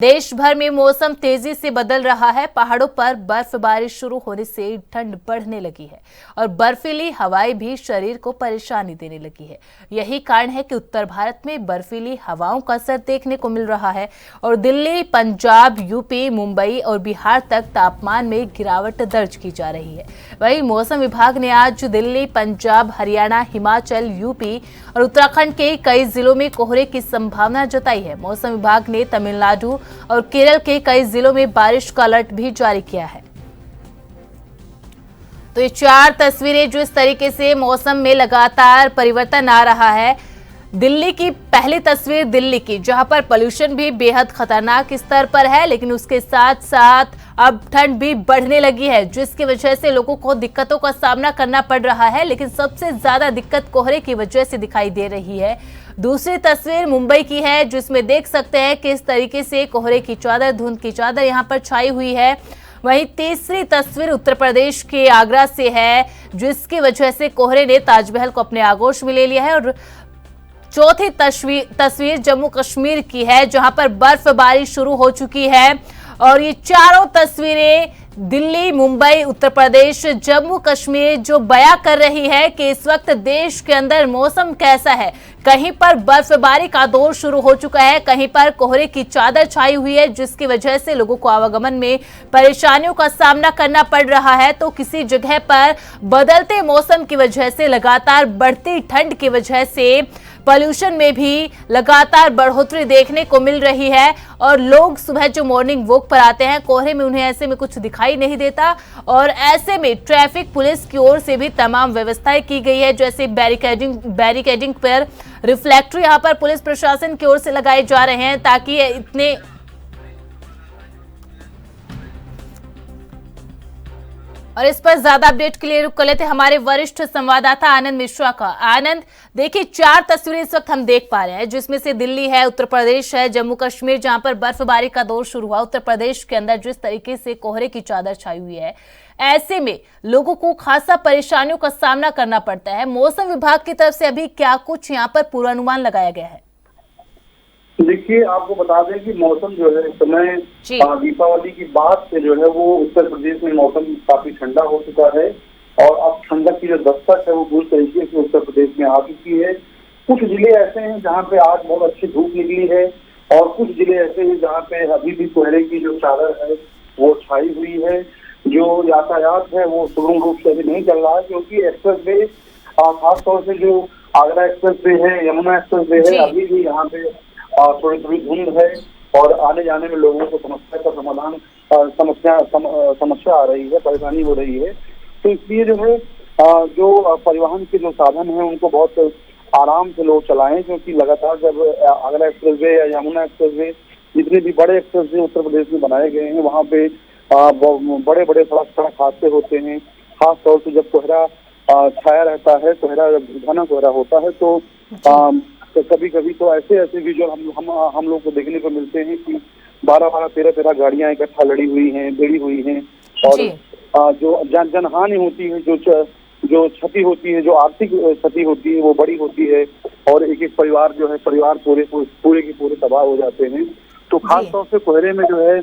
देश भर में मौसम तेजी से बदल रहा है। पहाड़ों पर बर्फबारी शुरू होने से ठंड बढ़ने लगी है और बर्फीली हवाएं भी शरीर को परेशानी देने लगी है। यही कारण है कि उत्तर भारत में बर्फीली हवाओं का असर देखने को मिल रहा है और दिल्ली, पंजाब, यूपी, मुंबई और बिहार तक तापमान में गिरावट दर्ज की जा रही है। वहीं मौसम विभाग ने आज दिल्ली, पंजाब, हरियाणा, हिमाचल, यूपी और उत्तराखंड के कई जिलों में कोहरे की संभावना जताई है। मौसम विभाग ने तमिलनाडु और केरल के कई जिलों में बारिश का अलर्ट भी जारी किया है। तो ये चार तस्वीरें जो इस तरीके से मौसम में लगातार परिवर्तन आ रहा है। दिल्ली की पहली तस्वीर दिल्ली की, जहां पर पोल्यूशन भी बेहद खतरनाक स्तर पर है, लेकिन उसके साथ साथ अब ठंड भी बढ़ने लगी है, जिसकी वजह से लोगों को दिक्कतों का सामना करना पड़ रहा है। लेकिन सबसे ज्यादा दिक्कत कोहरे की वजह से दिखाई दे रही है। दूसरी तस्वीर मुंबई की है, जिसमें देख सकते हैं कि इस तरीके से कोहरे की चादर, धुंध की चादर यहां पर छाई हुई है। वहीं तीसरी तस्वीर उत्तर प्रदेश के आगरा से है, जिसकी वजह से कोहरे ने ताजमहल को अपने आगोश में ले लिया है। और चौथी तस्वीर जम्मू कश्मीर की है, जहां पर बर्फबारी शुरू हो चुकी है। और ये चारों तस्वीरें दिल्ली, मुंबई, उत्तर प्रदेश, जम्मू कश्मीर जो बयां कर रही है कि इस वक्त देश के अंदर मौसम कैसा है। कहीं पर बर्फबारी का दौर शुरू हो चुका है, कहीं पर कोहरे की चादर छाई हुई है, जिसकी वजह से लोगों को आवागमन में परेशानियों का सामना करना पड़ रहा है। तो किसी जगह पर बदलते मौसम की वजह से, लगातार बढ़ती ठंड की वजह से पॉल्यूशन में भी लगातार बढ़ोतरी देखने को मिल रही है। और लोग सुबह जो मॉर्निंग वॉक पर आते हैं, कोहरे में उन्हें ऐसे में कुछ दिखाई नहीं देता और ऐसे में ट्रैफिक पुलिस की ओर से भी तमाम व्यवस्थाएं की गई है, जैसे बैरिकेडिंग पर रिफ्लेक्टर यहां पर पुलिस प्रशासन की ओर से लगाए जा रहे हैं, ताकि इतने और इस पर ज्यादा अपडेट के लिए रुक कर लेते हमारे वरिष्ठ संवाददाता आनंद मिश्रा का। आनंद, देखिए चार तस्वीरें इस वक्त हम देख पा रहे हैं, जिसमें से दिल्ली है, उत्तर प्रदेश है, जम्मू कश्मीर, जहां पर बर्फबारी का दौर शुरू हुआ। उत्तर प्रदेश के अंदर जिस तरीके से कोहरे की चादर छाई हुई है, ऐसे में लोगों को खासा परेशानियों का सामना करना पड़ता है। मौसम विभाग की तरफ से अभी क्या कुछ यहाँ पर पूर्वानुमान लगाया गया है? देखिए, आपको बता दें कि मौसम जो है इस समय दीपावली की बाद से जो है वो उत्तर प्रदेश में मौसम काफी ठंडा हो चुका है और अब ठंडक की जो दस्तक है वो पूरी तरीके से उत्तर प्रदेश में आ चुकी है। कुछ जिले ऐसे हैं जहाँ पे आज बहुत अच्छी धूप निकली है और कुछ जिले ऐसे हैं जहाँ पे अभी भी कोहरे की जो चादर है वो छाई हुई है। जो यातायात है वो सुगम रूप से अभी नहीं चल रहा है, क्योंकि एक्सप्रेस वे, खासतौर से जो आगरा एक्सप्रेस वे है, यमुना एक्सप्रेस वे है, अभी भी यहाँ पे थोड़ी थोड़ी धुंध है और आने जाने में लोगों को समस्या का समाधान समस्या आ रही है, परेशानी हो रही है। तो इसलिए जो है जो परिवहन के जो साधन हैं उनको बहुत आराम से लोग चलाएं, क्योंकि लगातार जब आगरा एक्सप्रेस वे या यमुना एक्सप्रेस वे, जितने भी बड़े एक्सप्रेस वे उत्तर प्रदेश में बनाए गए हैं, वहाँ पे बड़े बड़े सड़क हादसे होते हैं। खासतौर से जब कोहरा छाया रहता है, कोहरा जब घना कोहरा होता है, तो कभी कभी तो ऐसे भी जो हम लोग को देखने को मिलते हैं कि 12-12, 13-13 गाड़ियां इकट्ठा भिड़ी हुई हैं और जो जनहानि होती है, जो क्षति होती है, जो आर्थिक क्षति होती है, वो बड़ी होती है और एक एक परिवार जो है, परिवार पूरे के पूरे तबाह हो जाते हैं। तो खासतौर से कोहरे में जो है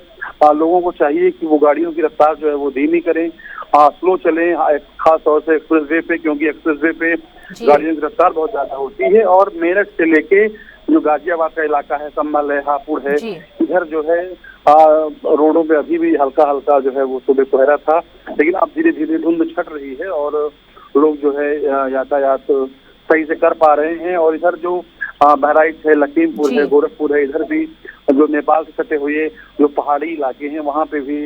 लोगों को चाहिए कि वो गाड़ियों की रफ्तार जो है वो धीमी करें, स्लो चलें, खासतौर से एक्सप्रेस वे पे, क्योंकि एक्सप्रेस वे पे गाड़ियों की रफ्तार बहुत ज्यादा होती है। और मेरठ से लेके जो गाजियाबाद का इलाका है, संभल है, हापुड़ है, इधर जो है रोडों पे अभी भी हल्का हल्का जो है वो सुबह कोहरा था, लेकिन अब धीरे धीरे धुंध छट रही है और लोग जो है यातायात सही से कर पा रहे हैं। और इधर जो बहराइच है, लखीमपुर है, गोरखपुर है, इधर भी जो नेपाल से सटे हुए जो पहाड़ी इलाके हैं, वहाँ पे भी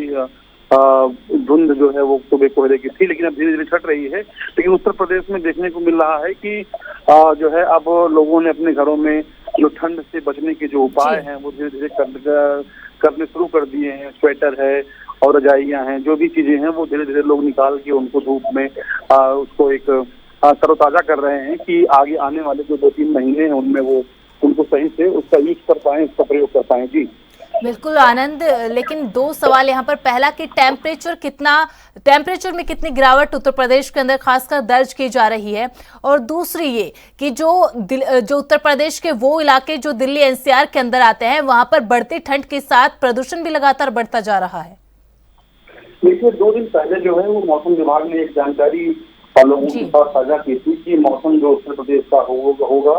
धुंध जो है वो सुबह कोहरे की थी, लेकिन अब धीरे धीरे छट रही है। लेकिन उत्तर प्रदेश में देखने को मिल रहा है कि जो है अब लोगों ने अपने घरों में जो ठंड से बचने के जो उपाय हैं वो धीरे धीरे करने शुरू कर दिए हैं। स्वेटर है और रजाइयां हैं, जो भी चीजें हैं वो धीरे धीरे लोग निकाल के उनको धूप में उसको एक तरोताजा कर रहे हैं कि आगे आने वाले जो 2-3 महीने हैं उनमें वो उनको सही से उसका यूज कर पाए, उसका प्रयोग कर पाए। जी बिल्कुल आनंद, लेकिन दो सवाल यहाँ पर। पहला कि टेम्परेचर कितना टेम्परेचर में कितनी गिरावट उत्तर प्रदेश के अंदर खासकर दर्ज की जा रही है, और दूसरी ये कि जो उत्तर प्रदेश के वो इलाके जो दिल्ली एनसीआर के अंदर आते हैं वहां पर बढ़ती ठंड के साथ प्रदूषण भी लगातार बढ़ता जा रहा है। देखिए 2 दिन पहले जो है वो मौसम विभाग ने एक जानकारी लोगों के साथ साझा की थी कि मौसम जो उत्तर प्रदेश का होगा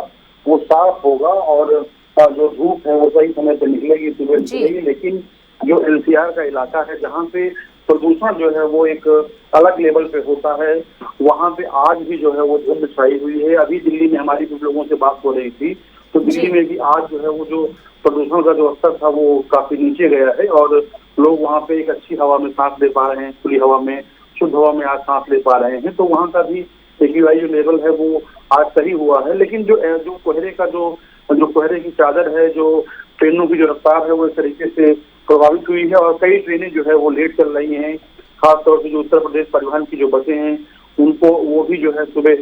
वो साफ होगा और जो धूप है वो सही समय पे निकलेगी, सुबह निकलेगी। लेकिन जो एनसीआर का इलाका है जहाँ पे प्रदूषण जो है वो एक अलग लेवल पे होता है, वहाँ पे आज भी जो है वो धुंध छाई हुई है। अभी दिल्ली में हमारी कुछ लोगों से बात हो रही थी तो दिल्ली में भी आज जो है वो जो प्रदूषण का जो स्तर था वो काफी नीचे गया है और लोग वहाँ पे एक अच्छी हवा में सांस ले पा रहे हैं, खुली हवा में, शुद्ध हवा में आज सांस ले पा रहे हैं। तो वहाँ का भी AQI जो लेवल है वो आज सही हुआ है। लेकिन जो कोहरे का जो कोहरे की चादर है, जो ट्रेनों की जो रफ्तार है वो इस तरीके से प्रभावित हुई है और कई ट्रेनें जो है वो लेट चल रही हैं। खासतौर से जो उत्तर प्रदेश परिवहन की जो बसें हैं उनको वो भी जो है सुबह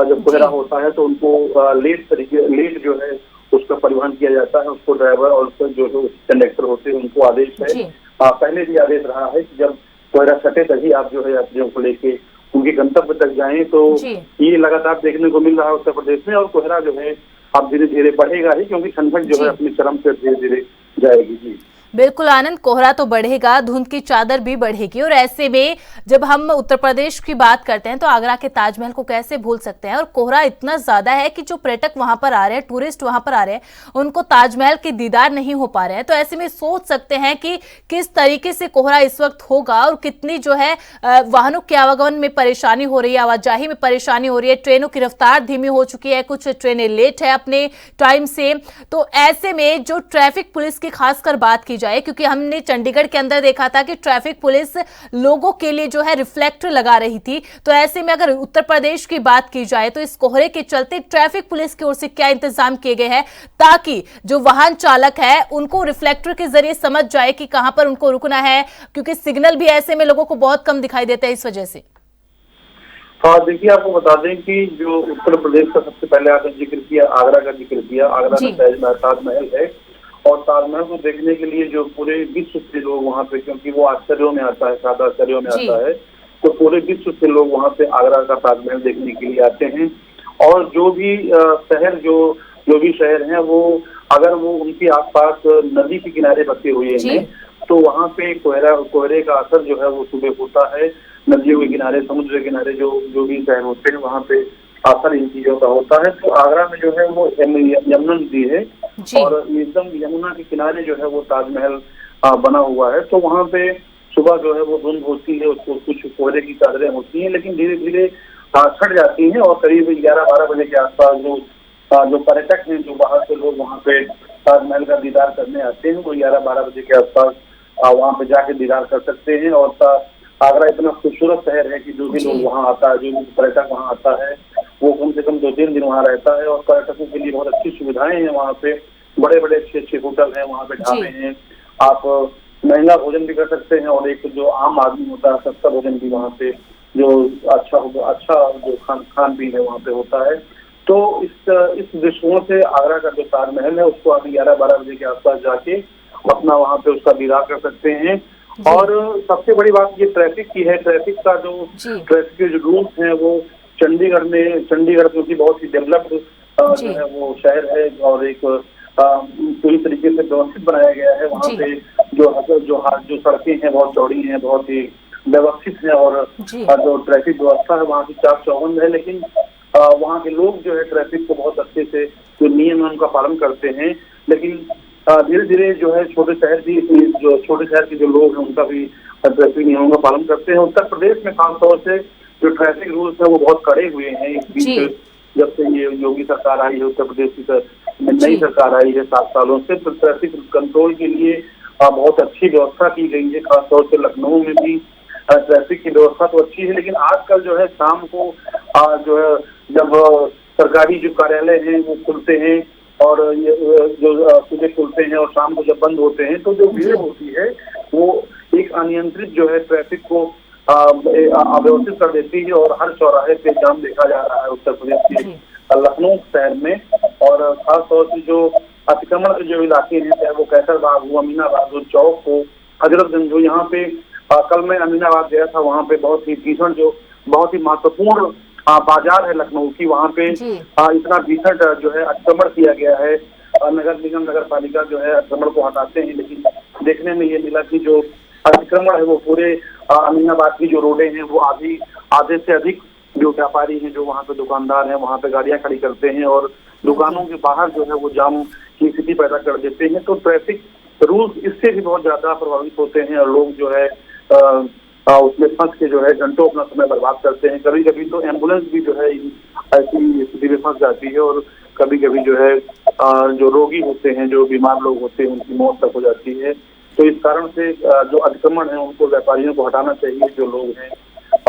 जब कोहरा होता है तो उनको लेट जो है उसका परिवहन किया जाता है। उसको ड्राइवर और उसका जो कंडक्टर होते हैं उनको आदेश है, पहले भी आदेश रहा है कि जब कोहरा छटे तभी आप जो है यात्रियों को लेके उनके गंतव्य तक जाएं। तो ये लगातार देखने को मिल रहा है उत्तर प्रदेश में और कोहरा जो है अब धीरे धीरे बढ़ेगा ही, क्योंकि ठंडक जो है अपनी चरम पे धीरे धीरे जाएगी। जी बिल्कुल आनंद, कोहरा तो बढ़ेगा, धुंध की चादर भी बढ़ेगी, और ऐसे में जब हम उत्तर प्रदेश की बात करते हैं तो आगरा के ताजमहल को कैसे भूल सकते हैं। और कोहरा इतना ज्यादा है कि जो पर्यटक वहां पर आ रहे हैं, टूरिस्ट वहां पर आ रहे हैं, उनको ताजमहल के दीदार नहीं हो पा रहे हैं। तो ऐसे में सोच सकते हैं कि किस तरीके से कोहरा इस वक्त होगा और कितनी जो है वाहनों के आवागमन में परेशानी हो रही है, आवाजाही में परेशानी हो रही है, ट्रेनों की रफ्तार धीमी हो चुकी है, कुछ ट्रेनें लेट है अपने टाइम से। तो ऐसे में जो ट्रैफिक पुलिस की खासकर बात की जाए, क्योंकि हमने चंडीगढ़ के अंदर देखा था कि ट्रैफिक पुलिस लोगों के लिए जो है रिफ्लेक्टर लगा रही थी, तो ऐसे में अगर उत्तर प्रदेश की बात की जाए तो इस कोहरे के चलते ट्रैफिक पुलिस की ओर से क्या इंतजाम किए गए हैं ताकि जो वाहन चालक है उनको रिफ्लेक्टर के जरिए समझ जाए कि कहां पर उनको रुकना है, क्योंकि सिग्नल भी ऐसे में लोगों को बहुत कम दिखाई देता है इस वजह से। हाँ देखिए, आपको बता दें कि जो उत्तर प्रदेश का सबसे पहले आपने जिक्र किया, आगरा का जिक्र किया। आगरा में ताजमहल है और ताजमहल को देखने के लिए जो पूरे विश्व से लोग वहाँ पे, क्योंकि वो आश्चर्यों में आता है, 7 आश्चर्यों में आता है, तो पूरे विश्व से लोग वहाँ पे आगरा का ताजमहल देखने के लिए आते हैं। और जो भी शहर जो भी शहर हैं वो अगर वो उनके आसपास नदी के किनारे बसे हुए हैं तो वहाँ पे कोहरे का असर जो है वो सुबह होता है। नदियों के किनारे, समुद्र के किनारे जो भी शहर होते हैं वहाँ पे असर इन चीजों का होता है। तो आगरा में जो है वो यमुना नदी है और एकदम यमुना के किनारे जो है वो ताजमहल बना हुआ है। तो वहाँ पे सुबह जो है वो धुंध होती है, उसको कुछ कोहरे की चादरें होती हैं, लेकिन धीरे धीरे छट जाती हैं और करीब 11-12 बजे के आसपास जो पर्यटक हैं, जो बाहर से लोग वहाँ पे ताजमहल का दीदार करने आते हैं, वो 11-12 बजे के आसपास वहाँ पे जाके दीदार कर सकते हैं। और आगरा इतना खूबसूरत शहर है कि जो भी लोग वहाँ आता है, जो भी पर्यटक वहाँ आता है, वो कम से कम 2-3 दिन वहाँ रहता है। और पर्यटकों के लिए बहुत अच्छी सुविधाएं हैं वहाँ पे, बड़े बड़े अच्छे होटल हैं वहाँ पे, ढाबे हैं, आप महंगा भोजन भी कर सकते हैं और एक जो आम आदमी होता है सस्ता भोजन भी वहाँ पे जो अच्छा जो खान पीन है वहाँ पे होता है। तो इस दृष्टिकोण से आगरा का जो ताजमहल है उसको आप 11-12 बजे के आसपास जाके अपना वहाँ पे उसका दीदार कर सकते हैं। और सबसे बड़ी बात ये ट्रैफिक की है। ट्रैफिक के जो रूल्स हैं वो चंडीगढ़ क्योंकि बहुत ही डेवलप्ड जो है वो शहर है और एक पूरी तरीके से व्यवस्थित बनाया गया है। वहाँ पे जो सड़कें हैं बहुत चौड़ी हैं, बहुत ही व्यवस्थित है और जो ट्रैफिक व्यवस्था है वहाँ की चाक चौबंद है। लेकिन वहाँ के लोग जो है ट्रैफिक को बहुत अच्छे से जो नियम है उनका पालन करते हैं। लेकिन धीरे धीरे जो है छोटे शहर के जो लोग हैं उनका भी ट्रैफिक नियमों का पालन करते हैं। उत्तर प्रदेश में खासतौर से जो ट्रैफिक रूल्स है वो बहुत कड़े हुए हैं। इस बीच जब से ये योगी सरकार आई है, उत्तर प्रदेश की नई सरकार आई है 7 सालों से, तो ट्रैफिक कंट्रोल के लिए बहुत अच्छी व्यवस्था की गई है। खासतौर से लखनऊ में भी ट्रैफिक की व्यवस्था तो अच्छी है, लेकिन आजकल जो है शाम को जो है जब सरकारी जो कार्यालय हैं वो खुलते हैं और जो सुबह खुलते हैं और शाम को जब बंद होते हैं, तो जो भीड़ होती है वो एक अनियंत्रित जो है ट्रैफिक को अव्यवस्थित कर देती है और हर चौराहे पे जाम देखा जा रहा है उत्तर प्रदेश के लखनऊ शहर में। और खासतौर से जो अतिक्रमण के जो इलाके हैं, चाहे वो कैसरबाग हो, अमीनाबाद हो, चौक हो, हजरतगंज हो, यहाँ पे कल मैं अमीनाबाद गया था, वहाँ पे बहुत ही भीषण जो बहुत ही महत्वपूर्ण बाजार है लखनऊ की, वहाँ पे इतना भीषण जो है अतिक्रमण किया गया है। नगर निगम नगर पालिका जो है अतिक्रमण को हटाते हैं, लेकिन देखने में ये मिला कि जो अतिक्रमण है वो पूरे अमीनाबाद की जो रोडें हैं वो आधे से अधिक जो व्यापारी हैं, जो वहाँ पे दुकानदार हैं, वहाँ पे गाड़ियां खड़ी करते हैं और दुकानों के बाहर जो है वो जाम की स्थिति पैदा कर देते हैं। तो ट्रैफिक रूल्स इससे भी बहुत ज्यादा प्रभावित होते हैं और लोग जो है उसमें फंस के जो है घंटों अपना समय बर्बाद करते हैं। कभी कभी तो एम्बुलेंस भी जो है ऐसी स्थिति में फंस जाती है और कभी कभी जो है जो रोगी होते हैं, जो बीमार लोग होते हैं, उनकी मौत तक हो जाती है। तो इस कारण से जो अतिक्रमण है उनको व्यापारियों को हटाना चाहिए, जो लोग हैं,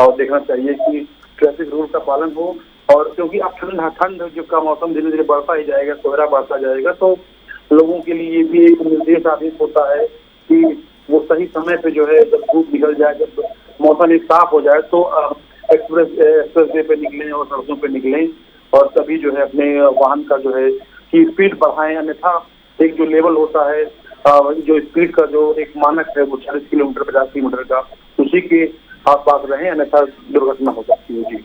और देखना चाहिए कि ट्रैफिक रूल का पालन हो। और क्योंकि अब ठंड जो का मौसम धीरे धीरे बढ़ता ही जाएगा, कोहरा बढ़ता जाएगा, तो लोगों के लिए ये भी एक निर्देश आदेश होता है कि वो सही समय पे जो है जब धूप निकल जाए, जब मौसम एक साफ हो जाए, तो एक्सप्रेस वे पे निकलें और सड़कों पे निकलें और तभी जो है अपने वाहन का जो है की स्पीड बढ़ाएं। अन्यथा एक जो लेवल होता है, जो स्पीड का जो एक मानक है वो 40 किलोमीटर 50 किलोमीटर का, उसी के आसपास रहें, अन्यथा दुर्घटना हो सकती है। जी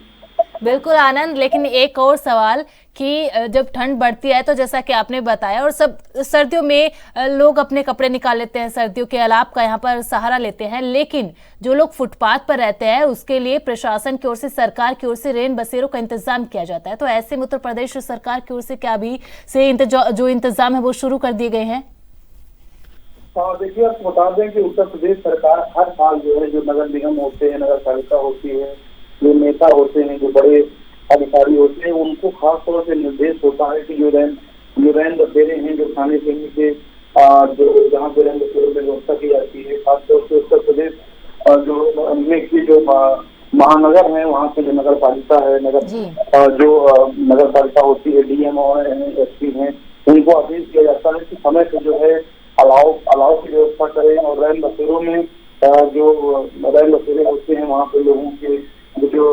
बिल्कुल आनंद, लेकिन एक और सवाल कि जब ठंड बढ़ती है तो जैसा कि आपने बताया, और सब सर्दियों में लोग अपने कपड़े निकाल लेते हैं, सर्दियों के अलाप का यहाँ पर सहारा लेते हैं, लेकिन जो लोग फुटपाथ पर रहते हैं उसके लिए प्रशासन की ओर से, सरकार की ओर से रेन बसेरों का इंतजाम किया जाता है। तो ऐसे में उत्तर प्रदेश सरकार की ओर से क्या अभी से जो इंतजाम है वो शुरू कर दिए गए हैं? देखिए, आपको बता दें कि उत्तर प्रदेश सरकार हर साल जो है, जो नगर निगम होते हैं, नगर पालिका होती है, जो नेता होते हैं, जो बड़े अधिकारी होते हैं, उनको खास तौर से निर्देश होता है कि जो रैन बसेरे हैं, जो खाने पीने के जो जहाँ पे रैन बसेरों में व्यवस्था की जाती है, खासतौर से उत्तर प्रदेश जो की जो महानगर है, वहाँ पे जो नगर पालिका है, जो नगर पालिका होती है, डीएम और एसपी हैं, उनको आदेश किया जाता है कि समय पे जो है अलाव की व्यवस्था करें और रैन बसेरों में जो रैन बसेरे होते हैं वहाँ पे लोगों के जो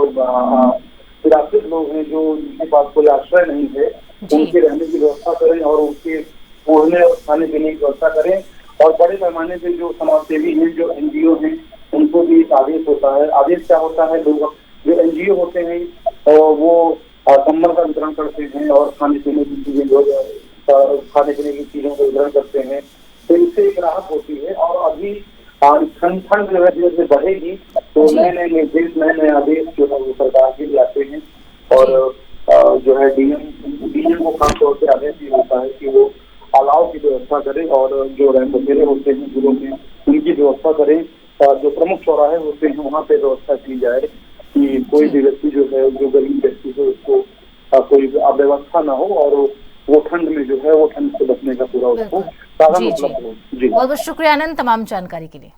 सुरक्षित लोग हैं, जो जिनके पास कोई आश्रय नहीं है, उनके रहने की व्यवस्था करें और उनके ओढ़ने और खाने पीने की व्यवस्था करें। और बड़े पैमाने पे जो समाजसेवी हैं, जो एनजीओ हैं, उनको भी एक आदेश होता है। आदेश क्या होता है, लोग जो एनजीओ होते हैं वो कंबल का वितरण करते हैं और खाने पीने की चीजें खाने पीने की चीजों का वितरण करते हैं। तो इससे एक राहत होती है। और अभी ठंड जो है धीरे धीरे बढ़ेगी, तो नए नए निर्देश, नए नए आदेश जो है वो सरकार के लिए आते हैं और जो है डीएम को खासतौर से आदेश ये होता है कि वो अलाव की व्यवस्था करें और जो रैन बसेरे होते हैं जिलों में उनकी व्यवस्था करें। जो प्रमुख चौराहे होते हैं वहाँ पे व्यवस्था की जाए कि कोई भी व्यक्ति जो है, जो गरीब व्यक्ति है, उसको कोई अव्यवस्था ना हो और वो ठंड में जो है वो ठंड से बचने का पूरा उसको साधन उपलब्ध हो। जी, बहुत बहुत शुक्रिया आनंद तमाम जानकारी के लिए।